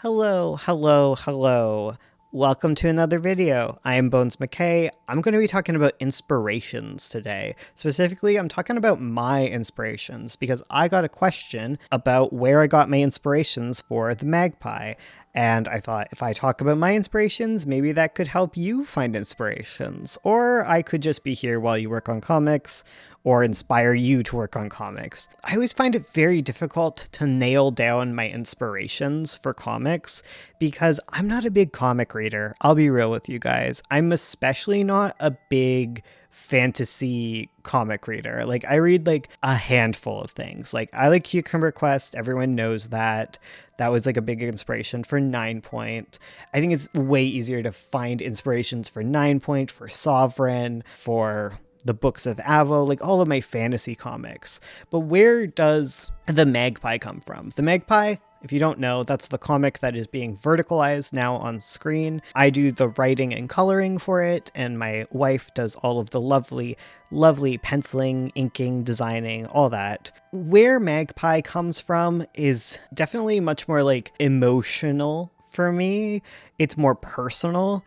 Hello, hello, hello. Welcome to another video. I am Bones McKay. I'm going to be talking about inspirations today. Specifically, I'm talking about my inspirations because I got a question about where I got my inspirations for the Magpie. And I thought if I talk about my inspirations, maybe that could help you find inspirations. Or I could just be here while you work on comics or inspire you to work on comics. I always find it very difficult to nail down my inspirations for comics because I'm not a big comic reader. I'll be real with you guys. I'm especially not a big fantasy comic reader. Like I read like a handful of things. Like I like Cucumber Quest. Everyone knows that. That was like a big inspiration for 9 Point. I think it's way easier to find inspirations for 9 Point, for Sovereign, for the books of Avo, like all of my fantasy comics. But where does the Magpie come from? The Magpie, if you don't know, that's the comic that is being verticalized now on screen. I do the writing and coloring for it, and my wife does all of the lovely, lovely penciling, inking, designing, all that. Where Magpie comes from is definitely much more like emotional for me. It's more personal.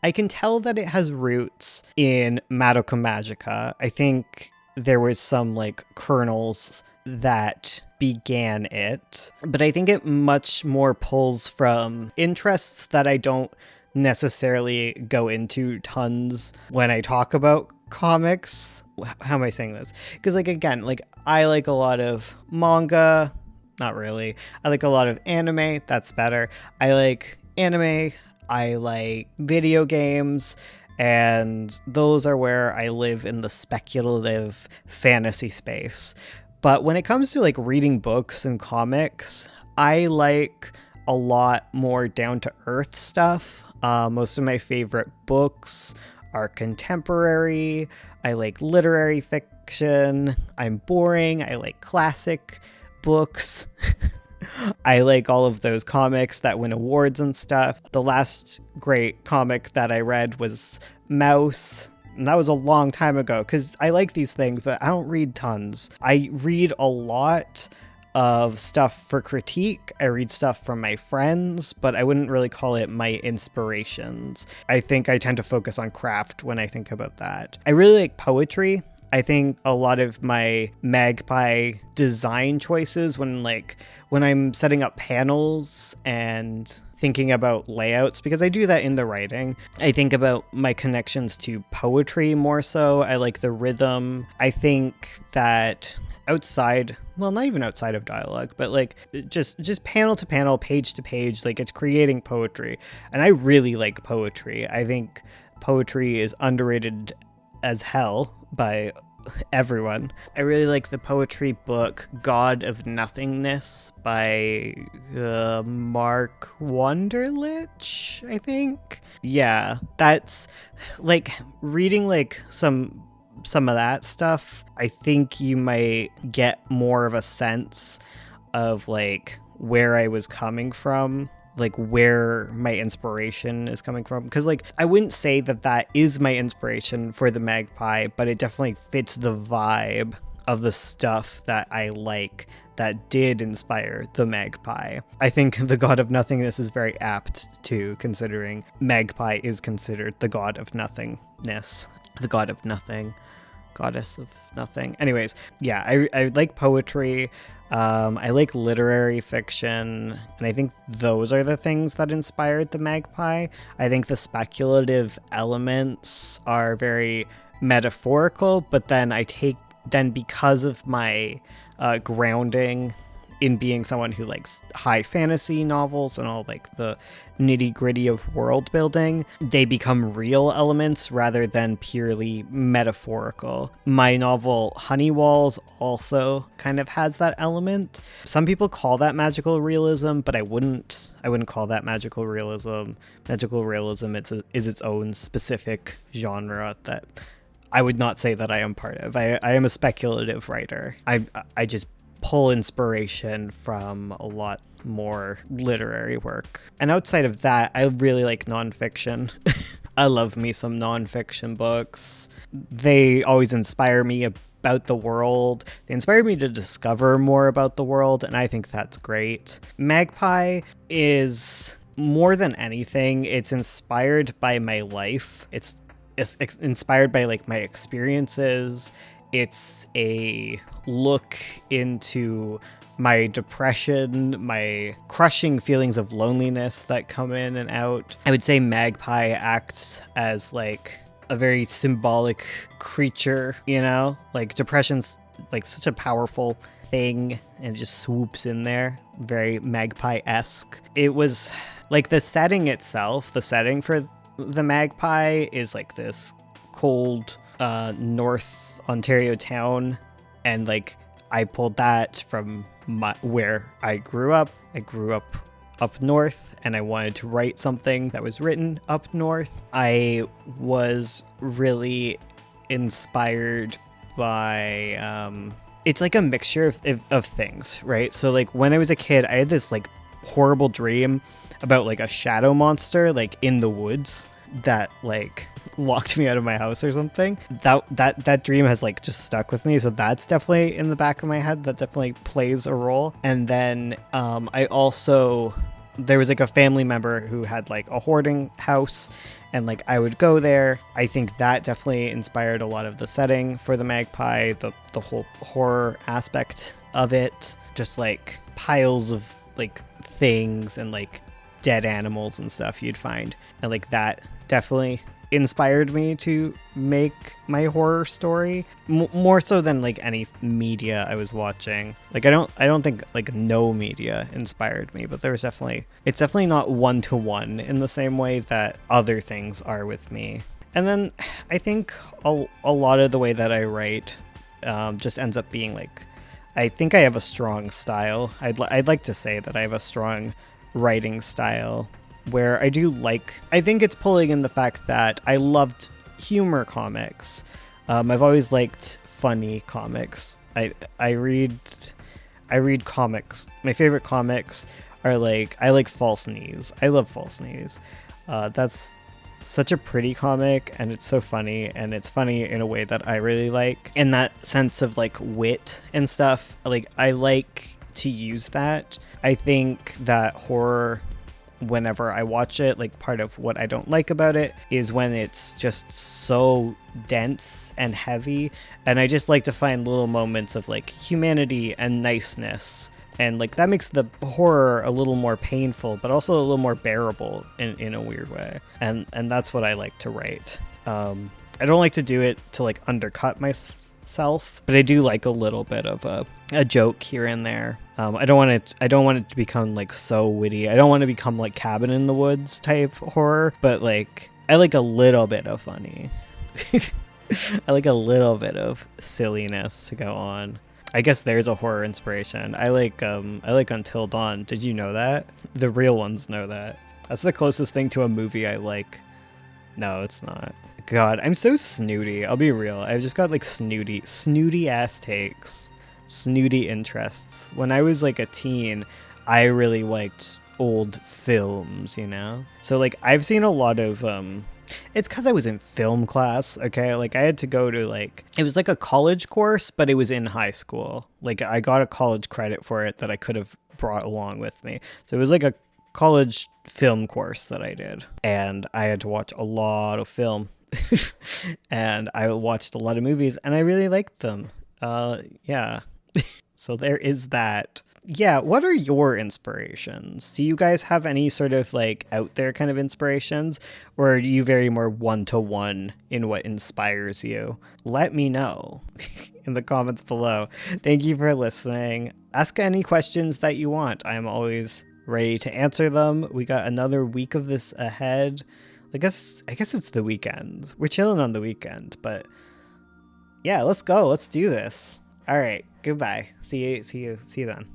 I can tell that it has roots in Madoka Magica. I think there was some like kernels that began it, but I think it much more pulls from interests that I don't necessarily go into tons when I talk about comics. How am I saying this? Because like again, like I like a lot of manga. Not really. I like a lot of anime. That's better. I like anime. I like video games. And those are where I live in the speculative fantasy space. But when it comes to like reading books and comics, I like a lot more down to earth stuff. Most of my favorite books are contemporary. I like literary fiction. I'm boring. I like classic books. I like all of those comics that win awards and stuff. The last great comic that I read was Mouse, and that was a long time ago because I like these things, but I don't read tons. I read a lot of stuff for critique. I read stuff from my friends, but I wouldn't really call it my inspirations. I think I tend to focus on craft when I think about that. I really like poetry. I think a lot of my Magpie design choices when I'm setting up panels and thinking about layouts, because I do that in the writing, I think about my connections to poetry more so. I like the rhythm. I think that outside, well, not even outside of dialogue, but like just panel to panel, page to page, like it's creating poetry. And I really like poetry. I think poetry is underrated as hell by everyone. I really like the poetry book God of Nothingness by Mark Wunderlich, I think. Yeah, that's like reading like some of that stuff. I think you might get more of a sense of like where I was coming from, like where my inspiration is coming from, because like I wouldn't say that is my inspiration for the Magpie, but it definitely fits the vibe of the stuff that I like that did inspire the Magpie. I think the God of Nothingness is very apt too, considering Magpie is considered the God of Nothingness, the God of Nothing, Goddess of Nothing. Anyways, yeah, I like poetry. I like literary fiction, and I think those are the things that inspired the Magpie. I think the speculative elements are very metaphorical, but then because of my grounding in being someone who likes high fantasy novels and all like the nitty gritty of world building, they become real elements rather than purely metaphorical. My novel Honey Walls also kind of has that element. Some people call that magical realism, but I wouldn't call that magical realism. Magical realism is its own specific genre that I would not say that I am part of. I am a speculative writer. I just pull inspiration from a lot more literary work. And outside of that, I really like nonfiction. I love me some nonfiction books. They always inspire me a about the world. They inspired me to discover more about the world, and I think that's great. Magpie is more than anything, it's inspired by my life. It's inspired by like my experiences. It's a look into my depression, my crushing feelings of loneliness that come in and out. I would say Magpie acts as like a very symbolic creature, you know? Like depression's like such a powerful thing and just swoops in there. Very Magpie-esque. It was like the setting itself, the setting for the Magpie is like this cold North Ontario town, and like I pulled that from where I grew up. I grew up north, and I wanted to write something that was written up north. I was really inspired by it's like a mixture of things, right? So like when I was a kid, I had this like horrible dream about like a shadow monster like in the woods that like locked me out of my house or something. That dream has like just stuck with me, so that's definitely in the back of my head. That definitely plays a role. And then I also, there was like a family member who had like a hoarding house, and like I would go there. I think that definitely inspired a lot of the setting for the Magpie, the whole horror aspect of it, just like piles of like things and like dead animals and stuff you'd find, and like that definitely inspired me to make my horror story more so than like any media I was watching. Like I don't think like no media inspired me, but it's definitely not one-to-one in the same way that other things are with me. And then I think a lot of the way that I write just ends up being like, I think I have a strong style. I'd like to say that I have a strong writing style where I think it's pulling in the fact that I loved humor comics. I've always liked funny comics. I read comics. My favorite comics are like, I like False Knees. I love False Knees. That's such a pretty comic, and it's so funny, and it's funny in a way that I really like. In that sense of like wit and stuff, like I like to use that. I think that horror, whenever I watch it, like part of what I don't like about it is when it's just so dense and heavy, and I just like to find little moments of like humanity and niceness, and like that makes the horror a little more painful but also a little more bearable in a weird way, and that's what I like to write. I don't like to do it to like undercut myself, but I do like a little bit of a joke here and there. I don't want it to become like so witty. I don't want to become like Cabin in the Woods type horror, but like I like a little bit of funny. I like a little bit of silliness to go on. I guess there's a horror inspiration. I like Until Dawn. Did you know that? The real ones know that. That's the closest thing to a movie I like. No, it's not. God, I'm so snooty. I'll be real. I've just got like snooty ass takes. Snooty interests. When I was like a teen, I really liked old films, you know? So like I've seen a lot of it's because I was in film class, okay? Like I had to go to like, it was like a college course, but it was in high school. Like I got a college credit for it that I could have brought along with me. So it was like a college film course that I did, and I had to watch a lot of film. And I watched a lot of movies, and I really liked them. Yeah. So there is that. Yeah, what are your inspirations? Do you guys have any sort of like out there kind of inspirations, or are you very more one-to-one in what inspires you? Let me know in the comments below. Thank you for listening. Ask any questions that you want. I'm always ready to answer them. We got another week of this ahead. I guess it's the weekend. We're chilling on the weekend, but yeah, let's go. Let's do this. All right. Goodbye. See you then.